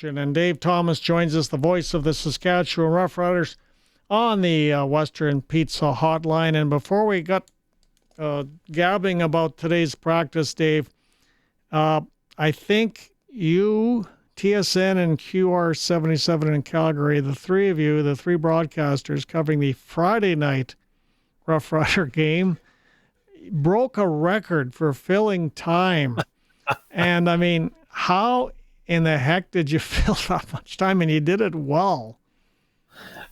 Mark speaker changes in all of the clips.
Speaker 1: action. And Dave Thomas joins us, the voice of the Saskatchewan Roughriders, on the Western Pizza Hotline. And before we got gabbing about today's practice, Dave, I think you, TSN, and QR77 in Calgary, the three of you, the three broadcasters covering the Friday night Rough Rider game, broke a record for filling time. And I mean, how in the heck did you fill that much time? And you did it well.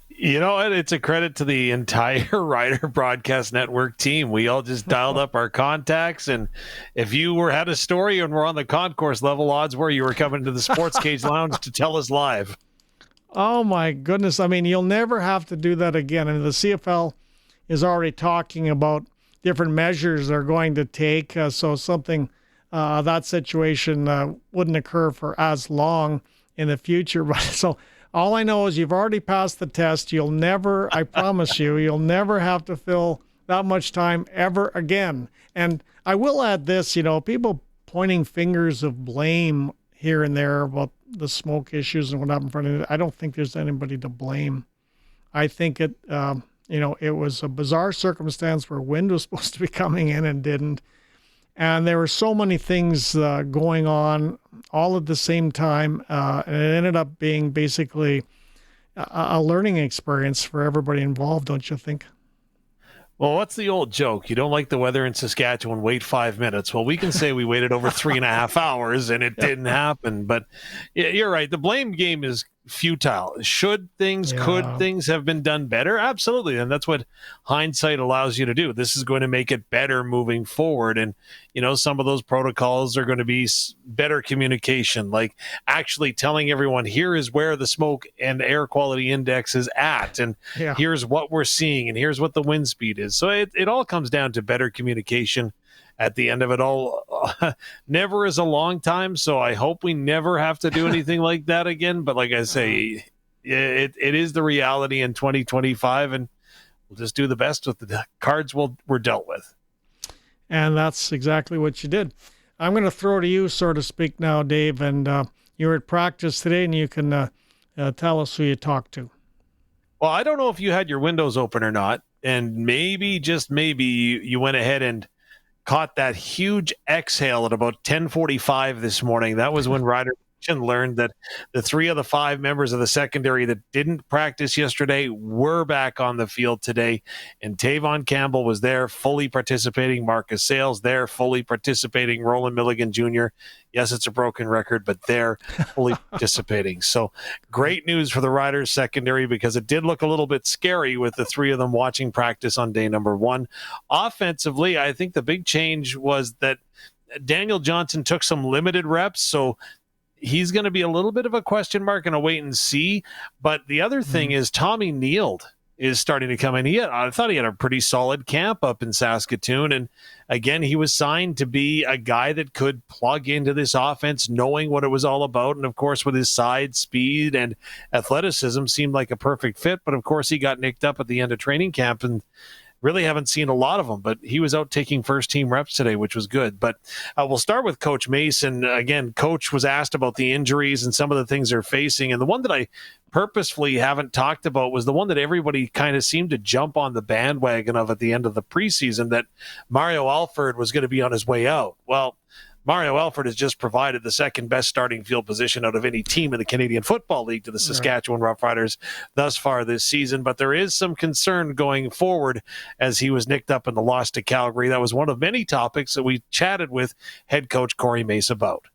Speaker 2: You know what? It's a credit to the entire Rider Broadcast Network team. We all just dialed up our contacts, and if you had a story and were on the concourse level, odds were you were coming to the SportsCage Lounge to tell us live.
Speaker 1: Oh my goodness! I mean, you'll never have to do that again. I mean, the CFL is already talking about different measures they're going to take, so something that situation wouldn't occur for as long in the future. But so. All I know is you've already passed the test. You'll never, I promise you'll never have to fill that much time ever again. And I will add this, people pointing fingers of blame here and there about the smoke issues and what happened in front of it. I don't think there's anybody to blame. I think it was a bizarre circumstance where wind was supposed to be coming in and didn't. And there were so many things going on all at the same time, and it ended up being basically a learning experience for everybody involved, don't you think?
Speaker 2: Well, what's the old joke? You don't like the weather in Saskatchewan, wait 5 minutes. Well, we can say we waited over 3.5 hours and it didn't happen. But you're right. The blame game is futile. Could things have been done better? Absolutely. And that's what hindsight allows you to do. This is going to make it better moving forward. And, some of those protocols are going to be better communication, like actually telling everyone, here is where the smoke and air quality index is at. And here's what we're seeing. And here's what the wind speed is. So it all comes down to better communication. At the end of it all, never is a long time, so I hope we never have to do anything like that again. But like I say, it is the reality in 2025, and we'll just do the best with the cards we're dealt with.
Speaker 1: And that's exactly what you did. I'm going to throw to you, so to speak, now, Dave, and you were at practice today, and you can tell us who you talked to.
Speaker 2: Well, I don't know if you had your windows open or not, and maybe, just maybe, you went ahead and caught that huge exhale at about 10:45 this morning. That was when Rider Nation learned that the 3 of the 5 members of the secondary that didn't practice yesterday were back on the field today. And Tavon Campbell was there, fully participating. Marcus Sales there, fully participating. Roland Milligan Jr. Yes, it's a broken record, but they're fully participating. So great news for the Riders secondary, because it did look a little bit scary with the 3 of them watching practice on day number 1. Offensively, I think the big change was that Daniel Johnson took some limited reps, so he's going to be a little bit of a question mark and a wait and see. But the other thing is Tommy Neild is starting to come in. I thought he had a pretty solid camp up in Saskatoon. And again, he was signed to be a guy that could plug into this offense, knowing what it was all about. And of course, with his side speed and athleticism, seemed like a perfect fit. But of course, he got nicked up at the end of training camp and really haven't seen a lot of them, but he was out taking first-team reps today, which was good. But we'll start with Coach Mason. Again, Coach was asked about the injuries and some of the things they're facing, and the one that I purposefully haven't talked about was the one that everybody kind of seemed to jump on the bandwagon of at the end of the preseason, that Mario Alford was going to be on his way out. Well, Mario Alford has just provided the second best starting field position out of any team in the Canadian Football League to the Saskatchewan Roughriders thus far this season. But there is some concern going forward as he was nicked up in the loss to Calgary. That was one of many topics that we chatted with head coach Corey Mace about.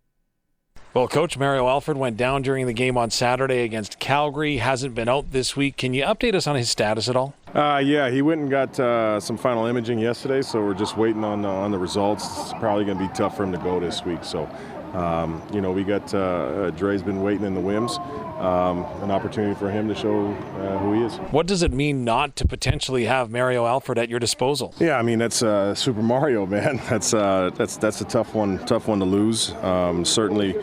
Speaker 2: Well, Coach, Mario Alford went down during the game on Saturday against Calgary. Hasn't been out this week. Can you update us on his status at all?
Speaker 3: Yeah, he went and got some final imaging yesterday, so we're just waiting on the results. It's probably going to be tough for him to go this week. So, we got Dre's been waiting in the Wims. An opportunity for him to show who he is.
Speaker 2: What does it mean not to potentially have Mario Alford at your disposal?
Speaker 3: Yeah, I mean, that's Super Mario, man. That's a tough one to lose. Certainly,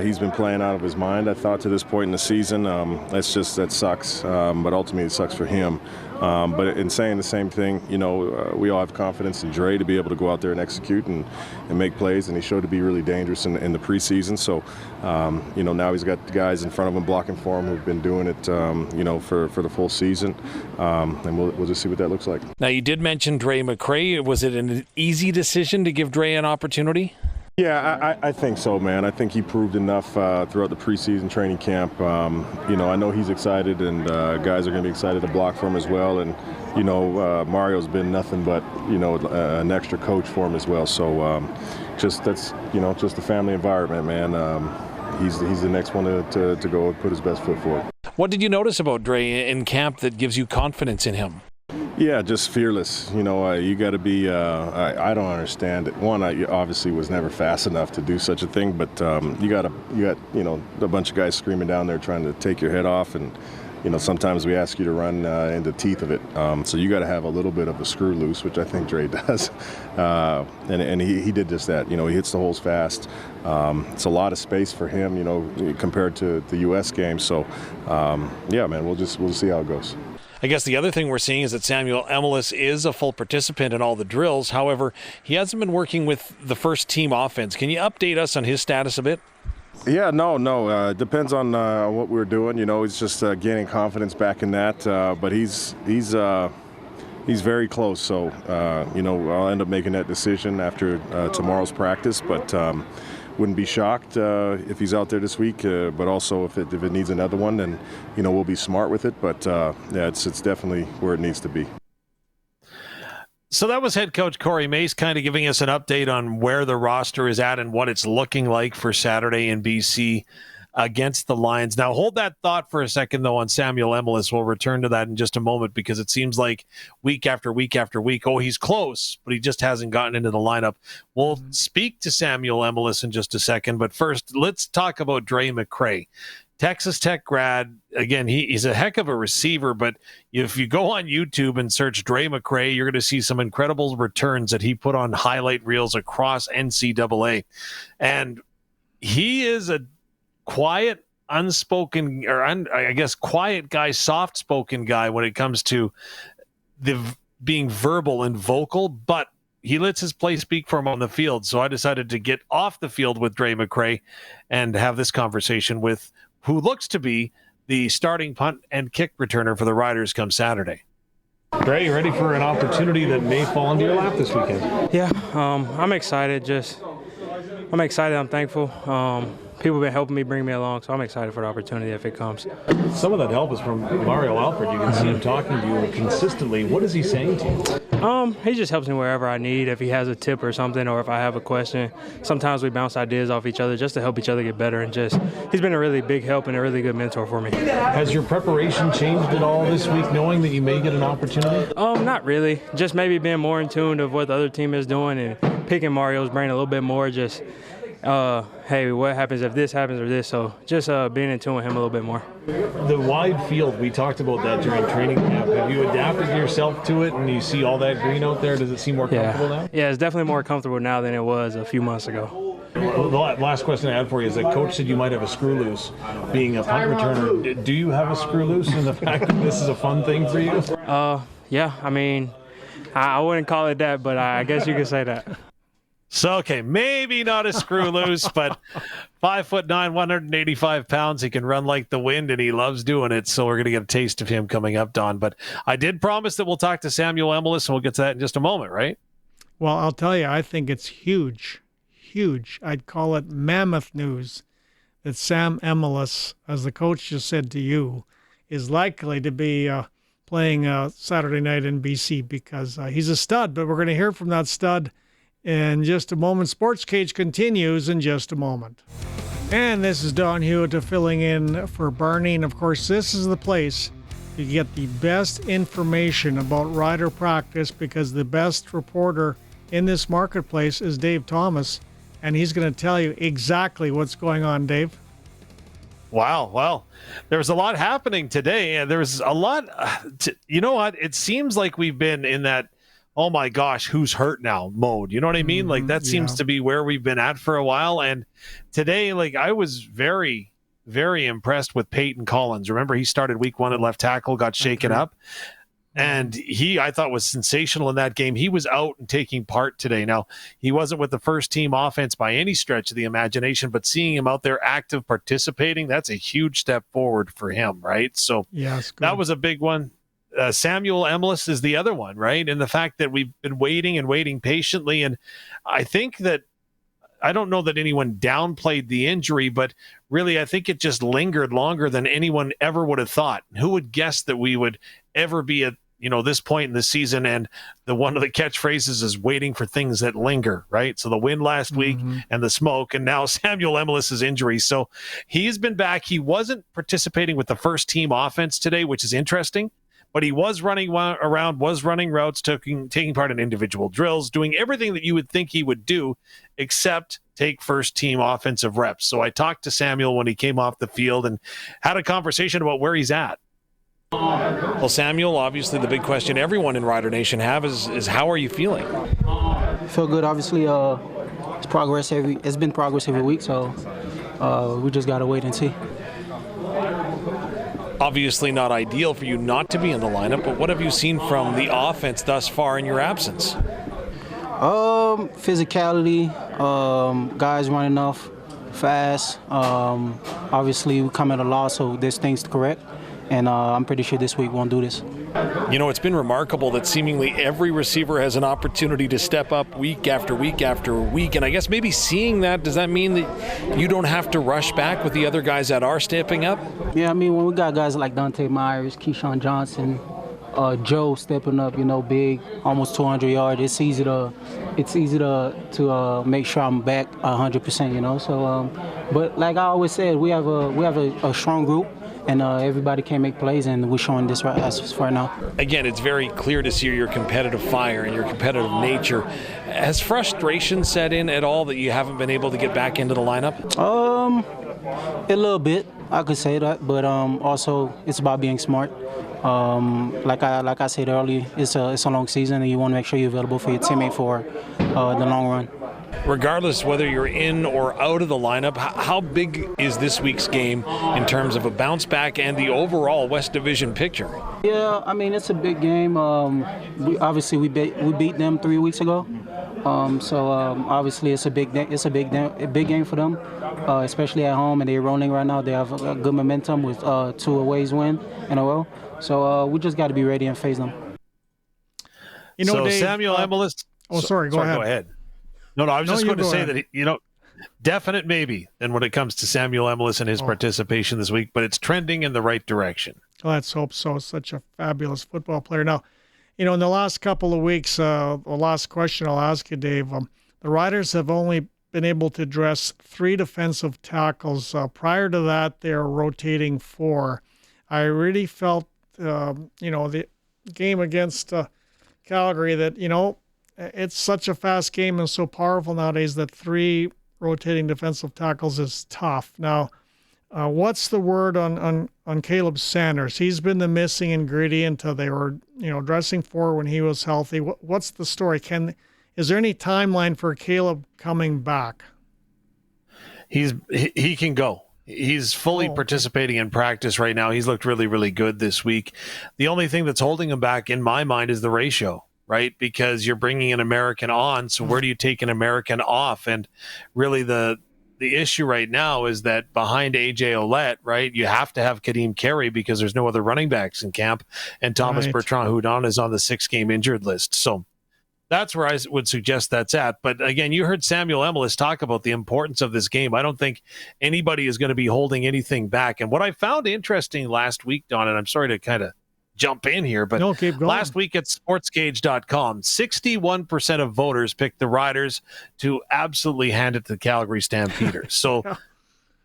Speaker 3: He's been playing out of his mind, I thought, to this point in the season. That sucks, but ultimately it sucks for him. But in saying the same thing, we all have confidence in Dre to be able to go out there and execute and make plays, and he showed to be really dangerous in the preseason. So, now he's got guys in front of him blocking for him who've been doing it, for the full season, and we'll just see what that looks like.
Speaker 2: Now, you did mention Dre McCray. Was it an easy decision to give Dre an opportunity?
Speaker 3: Yeah, I think so, man. I think he proved enough throughout the preseason training camp. I know he's excited, and guys are going to be excited to block for him as well. And, Mario's been nothing but, an extra coach for him as well. So just the family environment, man. He's the next one to go and put his best foot forward.
Speaker 2: What did you notice about Dre in camp that gives you confidence in him?
Speaker 3: Yeah, just fearless. You got to be. I don't understand it. One, I obviously was never fast enough to do such a thing, but you got a bunch of guys screaming down there trying to take your head off, and sometimes we ask you to run in the teeth of it. So you got to have a little bit of a screw loose, which I think Dre does, and he did just that. He hits the holes fast. It's a lot of space for him, compared to the U.S. game. So yeah, man, we'll see how it goes.
Speaker 2: I guess the other thing we're seeing is that Samuel Emilus is a full participant in all the drills. However, he hasn't been working with the first team offense. Can you update us on his status a bit?
Speaker 3: Yeah, no. Depends on what we're doing. He's just gaining confidence back in that. But he's very close. So, I'll end up making that decision after tomorrow's practice. But wouldn't be shocked if he's out there this week. But also, if it needs another one, then we'll be smart with it. But it's definitely where it needs to be.
Speaker 2: So that was head coach Corey Mace kind of giving us an update on where the roster is at and what it's looking like for Saturday in BC against the Lions. Now, hold that thought for a second, though, on Samuel Emilus. We'll return to that in just a moment, because it seems like week after week after week, he's close, but he just hasn't gotten into the lineup. We'll speak to Samuel Emilus in just a second, but first, let's talk about Dre McCray. Texas Tech grad. Again, he's a heck of a receiver, but if you go on YouTube and search Dre McCray, you're going to see some incredible returns that he put on highlight reels across NCAA. And he is a quiet, unspoken, or I guess quiet guy, soft-spoken guy when it comes to being verbal and vocal, but he lets his play speak for him on the field. So I decided to get off the field with Dre McCray and have this conversation with who looks to be the starting punt and kick returner for the Riders come Saturday. Dre, you ready for an opportunity that may fall into your lap this weekend?
Speaker 4: Yeah, I'm excited. I'm excited. I'm thankful. People have been helping me, bring me along, so I'm excited for the opportunity if it comes.
Speaker 2: Some of that help is from Mario Alford. You can see him talking to you consistently. What is he saying to you?
Speaker 4: He just helps me wherever I need. If he has a tip or something, or if I have a question, sometimes we bounce ideas off each other just to help each other get better. And he's been a really big help and a really good mentor for me.
Speaker 2: Has your preparation changed at all this week, knowing that you may get an opportunity?
Speaker 4: Not really. Just maybe being more in tune of what the other team is doing and picking Mario's brain a little bit more. Hey, what happens if this happens or this? So just being in tune with him a little bit more.
Speaker 2: The wide field, we talked about that during training camp. Have you adapted yourself to it and you see all that green out there? Does it seem more comfortable now?
Speaker 4: Yeah, it's definitely more comfortable now than it was a few months ago.
Speaker 2: Well, the last question I had for you is that Coach said you might have a screw loose being a punt returner. Do you have a screw loose in the fact that this is a fun thing for you?
Speaker 4: Yeah, I mean, I wouldn't call it that, but I guess you could say that.
Speaker 2: So, okay, maybe not a screw loose, but 5'9", 185 pounds. He can run like the wind, and he loves doing it. So we're going to get a taste of him coming up, Don. But I did promise that we'll talk to Samuel Emilus, and we'll get to that in just a moment, right?
Speaker 1: Well, I'll tell you, I think it's huge. I'd call it mammoth news that Sam Emilus, as the coach just said to you, is likely to be playing Saturday night in BC, because he's a stud. But we're going to hear from that stud in just a moment. SportsCage continues in just a moment. And this is Don Hewitt filling in for Barney. And of course, this is the place to get the best information about rider practice, because the best reporter in this marketplace is Dave Thomas. And he's going to tell you exactly what's going on, Dave.
Speaker 2: Wow. Well, there's a lot happening today. And there's a lot, you know what? It seems like we've been in that oh my gosh, who's hurt now mode. You know what I mean? Like that seems to be where we've been at for a while. And today, like I was very, very impressed with Peyton Collins. Remember, he started week 1 at left tackle, got shaken up. And he, I thought, was sensational in that game. He was out and taking part today. Now, he wasn't with the first team offense by any stretch of the imagination, but seeing him out there active, participating, that's a huge step forward for him, right? So that was a big one. Samuel Emlis is the other one, right? And the fact that we've been waiting and waiting patiently. And I think that, I don't know that anyone downplayed the injury, but really I think it just lingered longer than anyone ever would have thought. Who would guess that we would ever be at this point in the season, and one of the catchphrases is waiting for things that linger, right? So the win last week and the smoke, and now Samuel Emlis' injury. So he's been back. He wasn't participating with the first team offense today, which is interesting, but he was running around, was running routes, taking part in individual drills, doing everything that you would think he would do, except take first team offensive reps. So I talked to Samuel when he came off the field and had a conversation about where he's at. Well, Samuel, obviously the big question everyone in Rider Nation have is how are you feeling?
Speaker 5: I feel good. Obviously, it's been progress every week, so we just got to wait and see.
Speaker 2: Obviously not ideal for you not to be in the lineup, but what have you seen from the offense thus far in your absence?
Speaker 5: Physicality, guys running off fast. Obviously, we come at a loss, so there's things to correct. And I'm pretty sure this week won't do this.
Speaker 2: It's been remarkable that seemingly every receiver has an opportunity to step up week after week after week. And I guess maybe seeing that, does that mean that you don't have to rush back with the other guys that are stepping up?
Speaker 5: Yeah, I mean, when we got guys like Dante Myers, Keyshawn Johnson, Joe stepping up, big, almost 200 yards, it's easy to make sure I'm back 100%, So, but like I always said, we have a strong group. And everybody can make plays, and we're showing this right now.
Speaker 2: Again, it's very clear to see your competitive fire and your competitive nature. Has frustration set in at all that you haven't been able to get back into the lineup?
Speaker 5: A little bit, I could say that, but also it's about being smart. Like I said earlier, it's a long season, and you want to make sure you're available for your teammate for the long run.
Speaker 2: Regardless whether you're in or out of the lineup, how big is this week's game in terms of a bounce back and the overall West Division picture?
Speaker 5: Yeah, I mean, it's a big game. We beat them 3 weeks ago, so obviously it's a big game for them, especially at home, and they're rolling right now. They have a good momentum with 2 aways win in a row, so we just got to be ready and face them.
Speaker 2: Dave, Samuel Emlis.
Speaker 1: Go ahead.
Speaker 2: No, I was just going to say that, definite maybe then when it comes to Samuel Emlis and his participation this week, but it's trending in the right direction.
Speaker 1: Let's hope so. Such a fabulous football player. Now, in the last couple of weeks, the last question I'll ask you, Dave, the Riders have only been able to address 3 defensive tackles. Prior to that, they were rotating 4. I really felt, the game against Calgary that, it's such a fast game and so powerful nowadays that 3 rotating defensive tackles is tough. Now, what's the word on Caleb Sanders? He's been the missing ingredient. They were, dressing for when he was healthy. What's the story? Is there any timeline for Caleb coming back?
Speaker 2: He can go. He's fully participating in practice right now. He's looked really, really good this week. The only thing that's holding him back in my mind is the ratio. Right? Because you're bringing an American on. So where do you take an American off? And really the issue right now is that behind AJ Ouellette, right, you have to have Kadeem Carey because there's no other running backs in camp. And Thomas Bertrand-Houdon is on the 6-game injured list. So that's where I would suggest that's at. But again, you heard Samuel Emlis talk about the importance of this game. I don't think anybody is going to be holding anything back. And what I found interesting last week, Don, and I'm sorry to kind of jump in here, but last week at SportsCage.com, 61% of voters picked the Riders to absolutely hand it to the Calgary Stampeders. So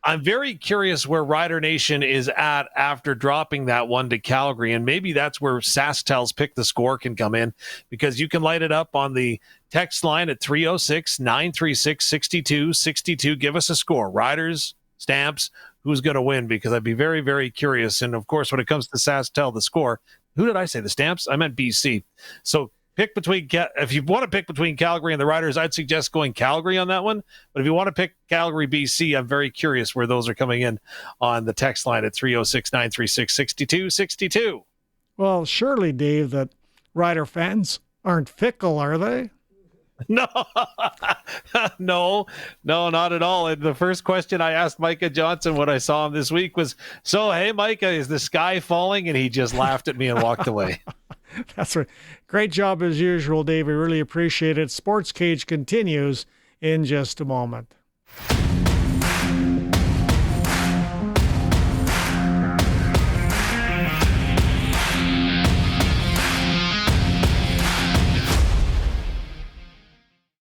Speaker 2: I'm very curious where Rider Nation is at after dropping that one to Calgary, and maybe that's where SaskTel's Pick the Score can come in, because you can light it up on the text line at 306-936-6262. Give us a score. Riders, Stamps, who's going to win, because I'd be very, very curious. And of course, when it comes to SaskTel, the score, who did I say? The Stamps? I meant BC. So pick between, if you want to pick between Calgary and the Riders, I'd suggest going Calgary on that one. But if you want to pick Calgary, BC, I'm very curious where those are coming in on the text line at 306-936-6262.
Speaker 1: Well, surely, Dave, that Rider fans aren't fickle, are they?
Speaker 2: No, no, not at all. And the first question I asked Micah Johnson when I saw him this week was, so, hey, Micah, is the sky falling? And he just laughed at me and walked away.
Speaker 1: That's right. Great job as usual, Dave. We really appreciate it. Sports Cage continues in just a moment.